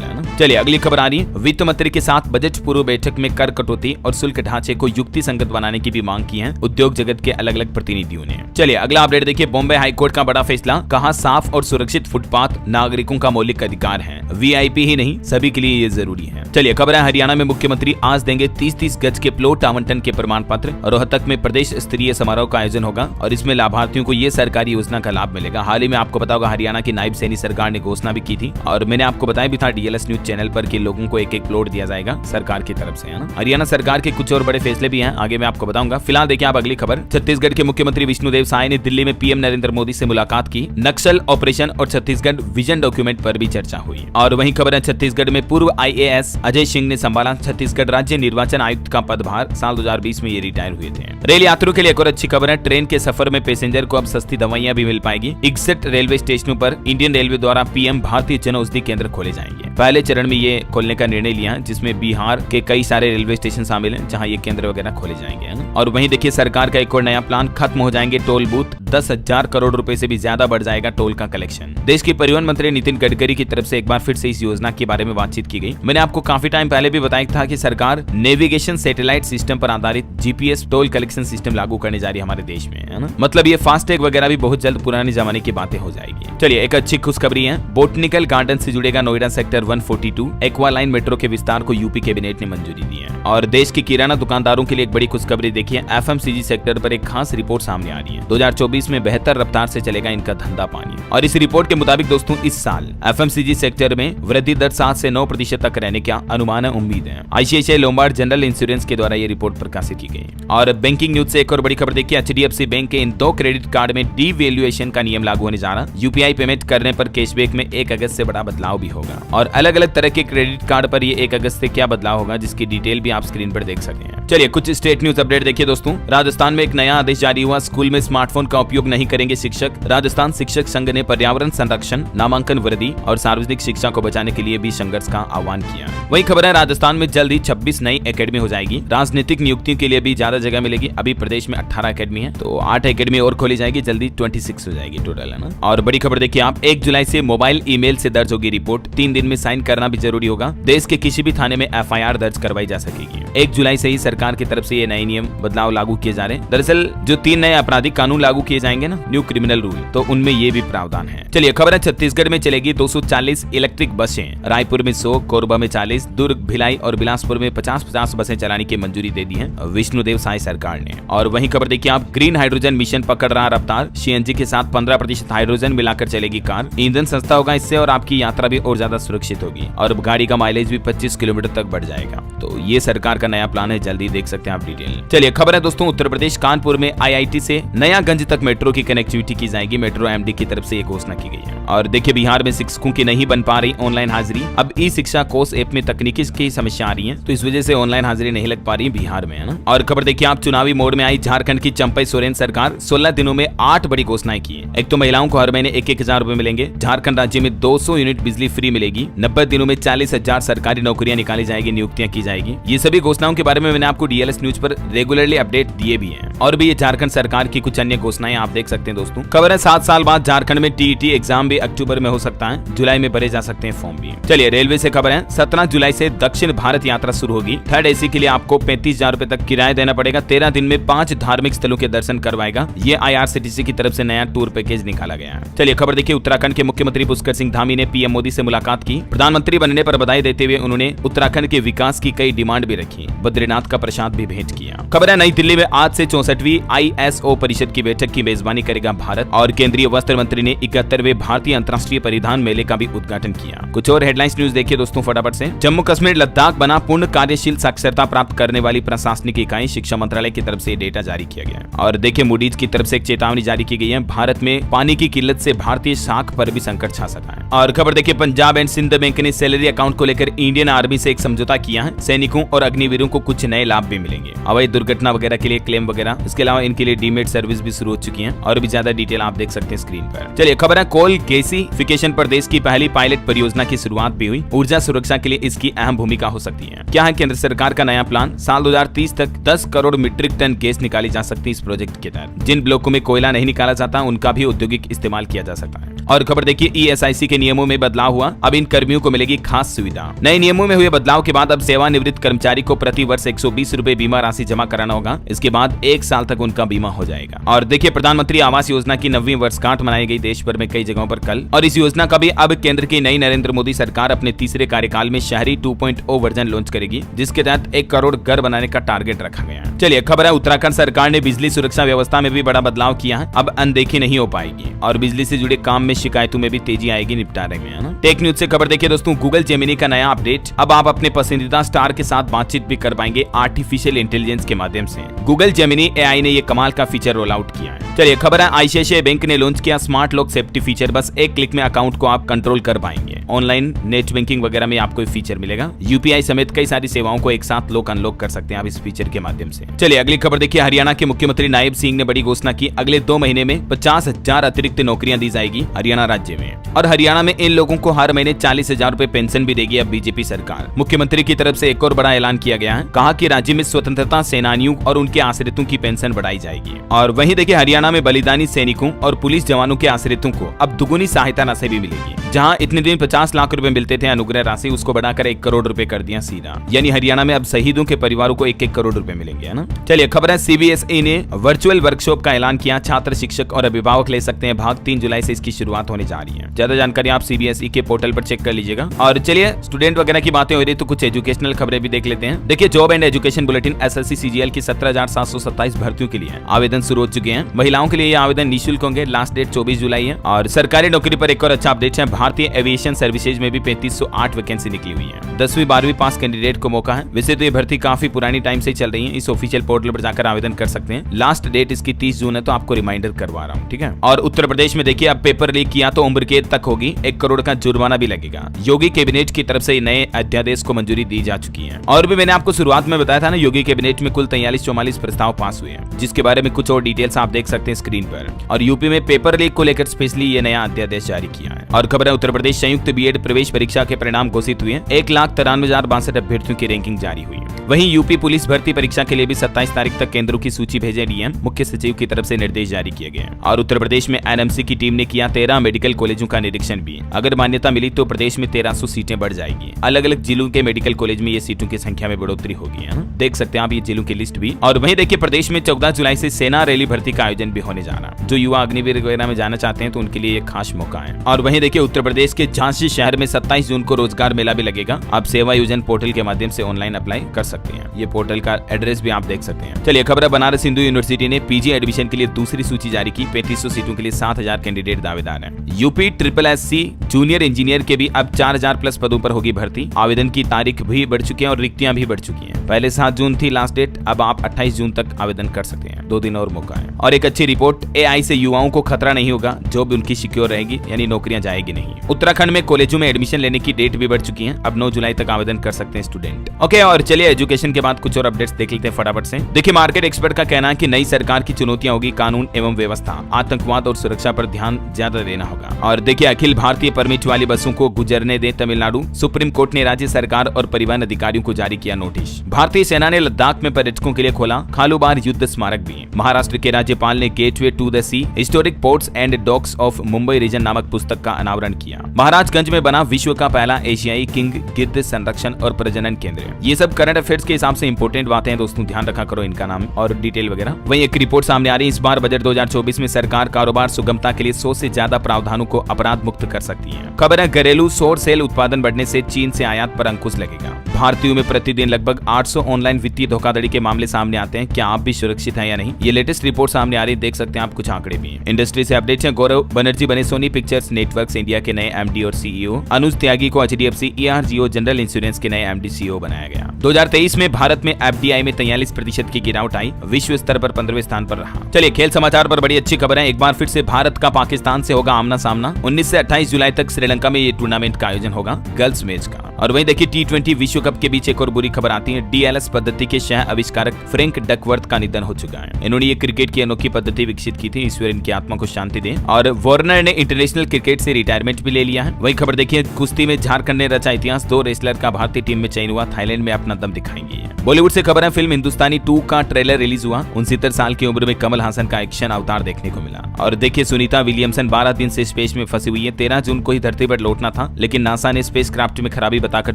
है ना। चलिए अगली खबर आ रही है। वित्त मंत्री के साथ बजट पूर्व बैठक में कर कटौती और शुल्क ढांचे को युक्ति संगत बनाने की भी मांग की है उद्योग जगत के अलग अलग प्रतिनिधियों ने। चलिए अगला अपडेट देखिए। बॉम्बे हाईकोर्ट का बड़ा फैसला, कहा साफ और सुरक्षित फुटपाथ नागरिकों का मौलिक अधिकार है। वीआईपी ही नहीं सभी के लिए ये जरूरी है। चलिए खबर है हरियाणा में मुख्यमंत्री आज देंगे 30-30 गज के प्लॉट आवंटन के प्रमाण पत्र। रोहतक में प्रदेश स्तरीय समारोह का आयोजन होगा और इसमें लाभार्थियों को ये सरकारी योजना का लाभ मिलेगा। हाल ही में आपको पता होगा हरियाणा की नायब सैनी सरकार ने घोषणा भी की थी और मैंने आपको बताया भी था डीएलएस न्यूज चैनल पर कि लोगों को एक प्लॉट दिया जाएगा सरकार की तरफ से, है ना। हरियाणा सरकार के कुछ और बड़े फैसले भी हैं, आगे मैं आपको बताऊंगा। फिलहाल देखिए आप अगली खबर। छत्तीसगढ़ के मुख्यमंत्री विष्णुदेव साय ने दिल्ली में पीएम नरेंद्र मोदी से मुलाकात की। नक्सल ऑपरेशन और छत्तीसगढ़ विजन डॉक्यूमेंट पर भी चर्चा हुई। और वहीं खबर है छत्तीसगढ़ में पूर्व आईएएस अजय सिंह ने संभाला छत्तीसगढ़ राज्य निर्वाचन आयुक्त का पदभार। साल 2020 में ये रिटायर हुए थे। रेल यात्रियों के लिए एक और अच्छी खबर है। ट्रेन के सफर में पैसेंजर को अब सस्ती दवाइयां भी मिल पाएगी। 61 रेलवे स्टेशनों पर इंडियन रेलवे द्वारा पीएम भारतीय जन औषधि केंद्र खोले जाएंगे। पहले चरण में ये खोलने का निर्णय लिया, जिसमें बिहार के कई सारे रेलवे स्टेशन शामिल हैं जहां ये केंद्र वगैरह खोले जाएंगे, है ना। और वहीं देखिए सरकार का एक और नया प्लान, खत्म हो जाएंगे टोल बूथ। 10,000 करोड़ रुपए से भी ज्यादा बढ़ जाएगा टोल का कलेक्शन। देश के परिवहन मंत्री नितिन गडकरी की तरफ से एक बार फिर से इस योजना के बारे में बातचीत की गई। मैंने आपको काफी टाइम पहले भी बताया था कि सरकार नेविगेशन सैटेलाइट सिस्टम पर आधारित जीपीएस टोल कलेक्शन सिस्टम लागू करने जा रही है हमारे देश में, है ना। मतलब ये फास्टैग वगैरह भी बहुत जल्द पुराने जमाने की बातें हो जाएगी। चलिए एक अच्छी खुशखबरी है। बोटनिकल गार्डन से जुड़ेगा Noida sector 142। Aqua line metro के विस्तार को यूपी कैबिनेट ने मंजूरी दी है। और देश के किराना दुकानदारों के लिए एक बड़ी खुशखबरी देखिए। एफएमसीजी सेक्टर पर एक खास रिपोर्ट सामने आ रही है। 2024 में बेहतर रफ्तार से चलेगा इनका धंधा पानी। और इस रिपोर्ट के मुताबिक दोस्तों इस साल एफएमसीजी सेक्टर में वृद्धि दर 7 से 9% तक रहने का अनुमान है, उम्मीद है। आईसीआईसीआई लोम्बार्ड जनरल इंश्योरेंस के द्वारा ये रिपोर्ट प्रकाशित की गई। और बैंकिंग न्यूज से एक और बड़ी खबर देखिए। एचडीएफसी बैंक के इन 2 क्रेडिट कार्ड में डीवैल्यूएशन का नियम लागू होने जा रहा है। यूपीआई पेमेंट करने पर कैशबैक में 1 अगस्त से बड़ा बदलाव भी होगा। और अलग अलग तरह के क्रेडिट कार्ड पर ये 1 अगस्त से क्या बदलाव होगा, जिसकी डिटेल भी आप स्क्रीन पर देख सकते हैं। चलिए कुछ स्टेट न्यूज अपडेट देखिए दोस्तों। राजस्थान में एक नया आदेश जारी हुआ। स्कूल में स्मार्टफोन का उपयोग नहीं करेंगे शिक्षक। राजस्थान शिक्षक संघ ने पर्यावरण संरक्षण, नामांकन वृद्धि और सार्वजनिक शिक्षा को बचाने के लिए भी संघर्ष का आह्वान किया। वही खबर है राजस्थान में जल्द ही 26 नई एकेडमी हो जाएगी। राजनीतिक नियुक्तियों के लिए भी ज्यादा जगह मिलेगी। अभी प्रदेश में 18 एकेडमी है, तो 8 एकेडमी और खोली जाएगी। जल्दी 26 हो जाएगी टोटल, है ना। और बड़ी खबर देखिए आप, 1 जुलाई से मोबाइल ईमेल से दर्ज होगी रिपोर्ट। 3 दिन में साइन करना भी जरूरी होगा। देश के किसी भी थाने में एफआईआर दर्ज करवाई जा सकेगी। 1 जुलाई से ही सरकार की तरफ से ये नए नियम बदलाव लागू किए जा रहे हैं। दरअसल जो 3 नए आपराधिक कानून लागू किए जाएंगे ना, न्यू क्रिमिनल रूल, तो उनमें ये भी प्रावधान है। चलिए खबर है छत्तीसगढ़ में चलेगी 240 इलेक्ट्रिक बसें। रायपुर में 100, कोरबा में 40, दुर्ग, भिलाई और बिलासपुर में 50-50 बसें चलाने की मंजूरी दे दी है विष्णुदेव साय सरकार ने। और वहीं खबर देखिए आप, ग्रीन हाइड्रोजन मिशन पकड़ रहा रफ्तार। सीएनजी के साथ 15% हाइड्रोजन मिलाकर चलेगी कार। ईंधन सस्ता होगा इससे और आपकी यात्रा भी और ज्यादा सुरक्षित होगी और गाड़ी का माइलेज भी 25 किलोमीटर तक बढ़ जाएगा। तो ये सरकार का नया प्लान है, जल्दी सारी देख सकते हैं आप डिटेल। चलिए खबर है दोस्तों, उत्तर प्रदेश कानपुर में IIT से नयागंज तक मेट्रो की कनेक्टिविटी की जाएगी। मेट्रो MD की तरफ से ये घोषणा की गई है। और देखिए बिहार में शिक्षकों की नहीं बन पा रही ऑनलाइन हाजिरी। अब ई शिक्षा कोर्स ऐप में तकनीकी की समस्या आ रही है, तो इस वजह से ऑनलाइन हाजिरी नहीं लग पा रही बिहार में, है ना। और खबर देखिए आप, चुनावी मोड में आई झारखंड की चंपई सोरेन सरकार। 16 दिनों में 8 बड़ी घोषणाएं की है। एक तो महिलाओं को हर महीने 1,000 रुपए मिलेंगे। झारखंड राज्य में 200 यूनिट बिजली फ्री मिलेगी। 90 दिनों में 40,000 सरकारी नौकरियां निकाली जाएगी, नियुक्तियां की जाएगी। ये सभी घोषणाओं के बारे में मैंने आपको DLS न्यूज पर रेगुलरली अपडेट दिए भी हैं। और भी ये झारखंड सरकार की कुछ अन्य घोषणाएं आप देख सकते हैं दोस्तों। खबर है 7 साल बाद झारखंड में TET एग्जाम भी अक्टूबर में हो सकता है, जुलाई में भरे जा सकते हैं फॉर्म भी। चलिए रेलवे से खबर है, 17 जुलाई से दक्षिण भारत यात्रा शुरू होगी। 3rd AC के लिए आपको 35,000 रुपए तक किराया देना पड़ेगा। 13 दिन में 5 धार्मिक स्थलों के दर्शन करवाएगा। ये IRCTC की तरफ से नया टूर पैकेज निकाला गया है। चलिए खबर देखिए, उत्तराखंड के मुख्यमंत्री पुष्कर सिंह धामी ने PM मोदी से मुलाकात की। प्रधानमंत्री बनने पर बधाई देते हुए उन्होंने उत्तराखंड के विकास की कई डिमांड भी रखी। बद्रीनाथ का प्रसाद भी भेंट किया। खबर है नई दिल्ली में आज से 64वीं ISO परिषद की बैठक की मेजबानी करेगा भारत। और केंद्रीय वस्त्र मंत्री ने 71वें भारतीय अंतर्राष्ट्रीय परिधान मेले का भी उद्घाटन किया। कुछ और हेडलाइंस न्यूज देखिए दोस्तों फटाफट से। जम्मू कश्मीर लद्दाख बना पूर्ण कार्यशील साक्षरता प्राप्त करने वाली प्रशासनिक इकाई। शिक्षा मंत्रालय की तरफ से डेटा जारी किया गया। और देखिए मूडीज की तरफ से एक चेतावनी जारी की गई है। भारत में पानी की किल्लत से भारतीय साख पर भी संकट छा सकता है। और खबर देखिए, पंजाब एंड सिंध बैंक ने सैलरी अकाउंट को लेकर इंडियन आर्मी से एक समझौता किया है। सैनिकों और अग्निवीरों को कुछ नए लाभ भी मिलेंगे, हवाई दुर्घटना वगैरह के लिए क्लेम वगैरह। इसके अलावा इनके लिए डीमेट सर्विस भी शुरू हो चुकी है। और भी ज्यादा डिटेल आप देख सकते हैं स्क्रीन पर। चलिए खबर है, कोल गैसिफिकेशन पर देश की पहली पायलट परियोजना की शुरुआत भी हुई। ऊर्जा सुरक्षा के लिए इसकी अहम भूमिका हो सकती है। क्या है केंद्र सरकार का नया प्लान? साल 2030 तक 10 करोड़ मीट्रिक टन गैस निकाली जा सकती है इस प्रोजेक्ट के तहत। जिन ब्लॉकों में कोयला नहीं निकाला जाता उनका भी औद्योगिक इस्तेमाल किया जा सकता है। और खबर देखिए, ESIC के नियमों में बदलाव हुआ। अब इन कर्मियों को मिलेगी खास सुविधा। नए नियमों में हुए बदलाव के बाद अब सेवानिवृत्त कर्मचारी को प्रति वर्ष 120 रुपए बीमा राशि जमा कराना होगा। इसके बाद 1 साल तक उनका बीमा हो जाएगा। और देखिए प्रधानमंत्री आवास योजना की 9वीं वर्षगांठ मनाई गई देश भर में कई जगहों पर कल। और इस योजना का भी अब केंद्र की नई नरेंद्र मोदी सरकार अपने तीसरे कार्यकाल में शहरी 2.0 वर्जन लॉन्च करेगी, जिसके तहत 1 करोड़ घर बनाने का टारगेट रखा गया है। चलिए खबर है, उत्तराखंड सरकार ने बिजली सुरक्षा व्यवस्था में भी बड़ा बदलाव किया है। अब अनदेखी नहीं हो पाएगी और बिजली से जुड़े काम में शिकायतों में भी तेजी आएगी निपटारे में, है ना। टेक न्यूज से खबर देखिए दोस्तों, गूगल जेमिनी का नया अपडेट। अब आप अपने पसंदीदा स्टार के साथ बातचीत भी कर पाएंगे आर्टिफिशियल इंटेलिजेंस के माध्यम से। गूगल जेमिनी AI ने ये कमाल का फीचर रोल आउट किया है। चलिए खबर है, ICICI बैंक ने लॉन्च किया स्मार्ट लॉक सेफ्टी फीचर। बस 1 क्लिक में अकाउंट को आप कंट्रोल कर पाएंगे। ऑनलाइन नेट बैंकिंग वगैरह में आपको फीचर मिलेगा। UPI समेत कई सारी सेवाओं को एक साथ लॉक अनलॉक कर सकते हैं आप इस फीचर के माध्यम से। चलिए अगली खबर देखिए, हरियाणा के मुख्यमंत्री नायब सिंह ने बड़ी घोषणा की। अगले 2 महीने में 50,000 अतिरिक्त नौकरियां दी जाएगी हरियाणा राज्य में। और हरियाणा में इन लोगों को हर महीने 40,000 रुपए पेंशन भी देगी अब बीजेपी सरकार। मुख्यमंत्री की तरफ से एक और बड़ा ऐलान किया गया है। कहा कि राज्य में स्वतंत्रता सेनानियों और उनके आश्रितों की पेंशन बढ़ाई जाएगी। और वहीं देखिए हरियाणा में बलिदानी सैनिकों और पुलिस जवानों के आश्रितों को अब दुगुनी सहायता राशि भी मिलेगी। जहां इतने दिन 50 लाख रुपए मिलते थे अनुग्रह राशि, उसको बढ़ाकर 1 करोड़ रुपए कर दिया सीधा। यानी हरियाणा में अब शहीदों के परिवारों को 1-1 करोड़ रुपए मिलेंगे, है ना। चलिए खबर है, CBSE ने वर्चुअल वर्कशॉप का ऐलान किया। छात्र, शिक्षक और अभिभावक ले सकते हैं भाग। 3 जुलाई से इसकी शुरुआत होने जा रही है। ज्यादा जानकारी आप CBSE के पोर्टल पर चेक कर लीजिएगा। और चलिए स्टूडेंट वगैरह की बातें हो रही तो कुछ एजुकेशनल खबरें भी देख लेते हैं। देखिए job and education bulletin SSC CGL की 17,727 भर्तियों के लिए आवेदन शुरू हो चुके हैं। महिलाओं के लिए ये आवेदन निःशुल्क होंगे। लास्ट डेट 24 जुलाई है। और सरकारी नौकरी पर एक और अच्छा अपडेट है, भारतीय एविएशन सर्विसेज में भी 3508 वैकेंसी निकली हुई है। 10वीं 12वीं पास कैंडिडेट को मौका है। वैसे तो ये भर्ती काफी पुरानी टाइम से चल रही है। इस ऑफिशियल पोर्टल पर जाकर आवेदन कर सकते हैं। लास्ट डेट इसकी 30 जून है, तो आपको रिमाइंडर करवा रहा हूँ, ठीक है। और उत्तर प्रदेश में देखिए, अब पेपर लीक किया तो उम्र कैद तक होगी। 1 करोड़ का जुर्माना भी लगेगा। योगी कैबिनेट की तरफ से नए अध्यादेश को मंजूरी दी जा चुकी है। और भी मैंने आपको शुरुआत में बताया था ना, योगी कैबिनेट में कुल 43-44 प्रस्ताव पास हुए हैं, जिसके बारे में कुछ और डिटेल्स आप देख सकते हैं स्क्रीन पर। और यूपी में पेपर लीक को लेकर स्पेशली ये नया अध्यादेश जारी किया है। और खबर है, उत्तर प्रदेश संयुक्त BEd प्रवेश परीक्षा के परिणाम घोषित हुए। 1,93,062 अभ्यर्थियों की रैंकिंग जारी हुई। वहीं यूपी पुलिस भर्ती परीक्षा के लिए भी 27 तारीख तक केंद्रों की सूची भेजे डीएम मुख्य सचिव की तरफ से निर्देश जारी किए गए। और उत्तर प्रदेश में NMC की टीम ने किया 13 मेडिकल कॉलेजों का निरीक्षण भी। अगर मान्यता मिली तो प्रदेश में 1300 सीटें बढ़ जाएगी। अलग अलग जिलों के मेडिकल कॉलेज में ये सीटों की संख्या में बढ़ोतरी होगी, है ना। देख सकते हैं आप ये जिलों की लिस्ट भी। और वहीं देखिए, प्रदेश में 14 जुलाई से सेना रैली भर्ती का आयोजन भी होने जा रहा। जो युवा अग्निवीर वगैरह में जाना चाहते हैं तो उनके लिए एक खास मौका है। और वहीं देखिए, उत्तर प्रदेश के झांसी शहर में 27 जून को रोजगार मेला भी लगेगा। आप सेवा योजन पोर्टल के माध्यम से ऑनलाइन अप्लाई कर सकते हैं। ये पोर्टल का एड्रेस भी आप देख सकते हैं। चलिए खबर है, बनारस हिंदू यूनिवर्सिटी ने PG एडमिशन के लिए दूसरी सूची जारी की। 3500 सीटों के लिए 7000 कैंडिडेट दावेदार समाचार है। यूपी SSSC जूनियर इंजीनियर के भी अब 4000 प्लस पदों पर होगी भर्ती। आवेदन की तारीख भी बढ़ चुकी है और रिक्तियां भी बढ़ चुकी हैं। पहले 7 जून थी लास्ट डेट, अब आप 28 जून तक आवेदन कर सकते हैं। 2 दिन और मौका है। और एक अच्छी रिपोर्ट, AI से युवाओं को खतरा नहीं होगा, जॉब उनकी सिक्योर रहेगी, यानी नौकरियां जाएगी नहीं। उत्तराखंड में कॉलेजों में एडमिशन लेने की डेट भी बढ़ चुकी है। अब 9 जुलाई तक आवेदन कर सकते हैं स्टूडेंट। ओके, और चलिए एजुकेशन के बाद कुछ और अपडेट्स देख लेते हैं फटाफट से। देखिए, मार्केट एक्सपर्ट का कहना है कि नई सरकार की चुनौतियां होगी कानून एवं व्यवस्था, आतंकवाद और सुरक्षा पर ध्यान ज्यादा देना होगा। और देखिए, अखिल भारतीय परमिट वाली बसों को गुजरने दे तमिलनाडु, सुप्रीम कोर्ट ने राज्य सरकार और परिवहन अधिकारियों को जारी किया नोटिस। भारतीय सेना ने लद्दाख में पर्यटकों के लिए खोला खालूबार युद्ध स्मारक भी। महाराष्ट्र के राज्यपाल ने gateway to the sea, historic ports and docks of Mumbai region नामक पुस्तक का अनावरण किया। महाराजगंज में बना विश्व का पहला एशियाई किंग गिद्ध संरक्षण और प्रजनन केंद्र। ये सब करंट अफेयर्स के हिसाब से इंपोर्टेंट बातें हैं दोस्तों, ध्यान रखा करो इनका नाम और डिटेल वगैरह। वहीं एक रिपोर्ट सामने आ रही है, इस बार बजट 2024 में सरकार कारोबार सुगमता के लिए 100 से ज्यादा प्रावधानों को अपराध मुक्त कर सकती है। खबर है, घरेलू सौर सेल उत्पादन बढ़ने से चीन से आयात पर अंकुश लगेगा। भारतीयों में प्रतिदिन लगभग 800 ऑनलाइन वित्तीय धोखाधड़ी के मामले सामने आते हैं। क्या आप भी सुरक्षित हैं या नहीं, ये लेटेस्ट रिपोर्ट सामने आ रही है, देख सकते हैं आप कुछ आंकड़े भी हैं। इंडस्ट्री से अपडेट्स हैं। गौरव बनर्जी बने सोनी पिक्चर्स नेटवर्क्स इंडिया के नए MD और CEO। अनुज त्यागी को HDFC ERGO जनरल इंश्योरेंस के नए MD CEO बनाया गया। 2023 में भारत में FDI में 43% की गिरावट आई, विश्व स्तर पर 15वें स्थान पर रहा। चलिए खेल समाचार पर बड़ी अच्छी खबर है। एक बार फिर से भारत का पाकिस्तान से होगा आमना सामना। 19 से 28 जुलाई तक श्रीलंका में ये टूर्नामेंट का आयोजन होगा, गर्ल्स मैच का। और वहीं देखिए, T20 विश्व कप के बीच एक और बुरी खबर आती है। DLS पद्धति के सह आविष्कारक फ्रैंक डकवर्थ का निधन हो चुका है। इन्होंने ये क्रिकेट की अनोखी पद्धति विकसित की थी, ईश्वर इनकी आत्मा को शांति दे। और वार्नर ने इंटरनेशनल क्रिकेट से रिटायरमेंट भी ले लिया है। वही खबर देखिए, कुश्ती में झारखंड ने रचा इतिहास, 2 रेसलर का भारतीय टीम में चयन हुआ, थाईलैंड में अपना दम दिखाएंगे। बॉलीवुड से खबर है, फिल्म हिंदुस्तानी 2 का ट्रेलर रिलीज हुआ। 69 साल की उम्र में कमल हासन का एक्शन अवतार देखने को मिला। और देखिए, सुनीता विलियमसन 12 दिन से स्पेस में फंसी हुई है। 13 जून को ही धरती पर लौटना था, लेकिन नासा ने स्पेस क्राफ्ट में खराबी बताकर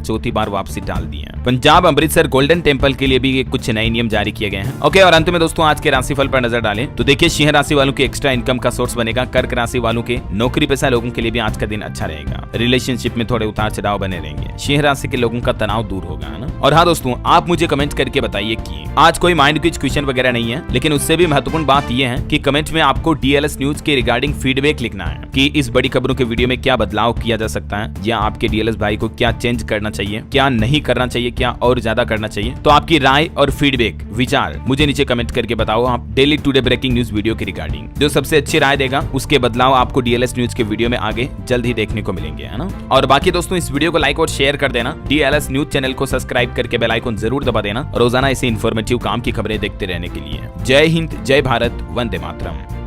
चौथी बार वापसी डाल दी है। पंजाब अमृतसर गोल्डन टेम्पल के लिए भी कुछ नए नियम जारी किए गए हैं। ओके, और अंत में दोस्तों आज के राशिफल पर नजर डालें तो देखिए, सिंह राशि वालों की एक्स्ट्रा इनकम का सोर्स बनेगा। कर्क राशि वालों के नौकरी पेशा लोगों के लिए भी आज का दिन अच्छा रहेगा। रिलेशनशिप में थोड़े उतार चढ़ाव बने रहेंगे। सिंह राशि के लोगों का तनाव दूर होगा, है ना। और हाँ दोस्तों, आप मुझे कमेंट करके बताइए कि आज कोई माइंड क्विज क्वेश्चन वगैरह नहीं है, लेकिन उससे भी महत्वपूर्ण बात यह है कि कमेंट में आपको DLS न्यूज के रिगार्डिंग फीडबैक लिखना है कि इस बड़ी खबरों के वीडियो में क्या बदलाव किया जा सकता है, या आपके DLS भाई को क्या चेंज करना चाहिए, क्या नहीं करना चाहिए, क्या और ज्यादा करना चाहिए। तो आपकी राय और फीडबैक विचार मुझे नीचे कमेंट करके बताओ। आप daily today breaking news video के रिगार्डिंग जो सबसे अच्छी राय देगा उसके बदलाव आपको DLS न्यूज के वीडियो में आगे जल्द ही देखने को मिलेंगे, है ना। और बाकी दोस्तों, इस वीडियो को लाइक और शेयर कर देना। DLS न्यूज चैनल को सब्सक्राइब करके बेल आइकन जरूर दबा देना, रोजाना ऐसे इन्फॉर्मेटिव काम की खबरें देखते रहने के लिए। जय हिंद, जय भारत, वंदे मातरम।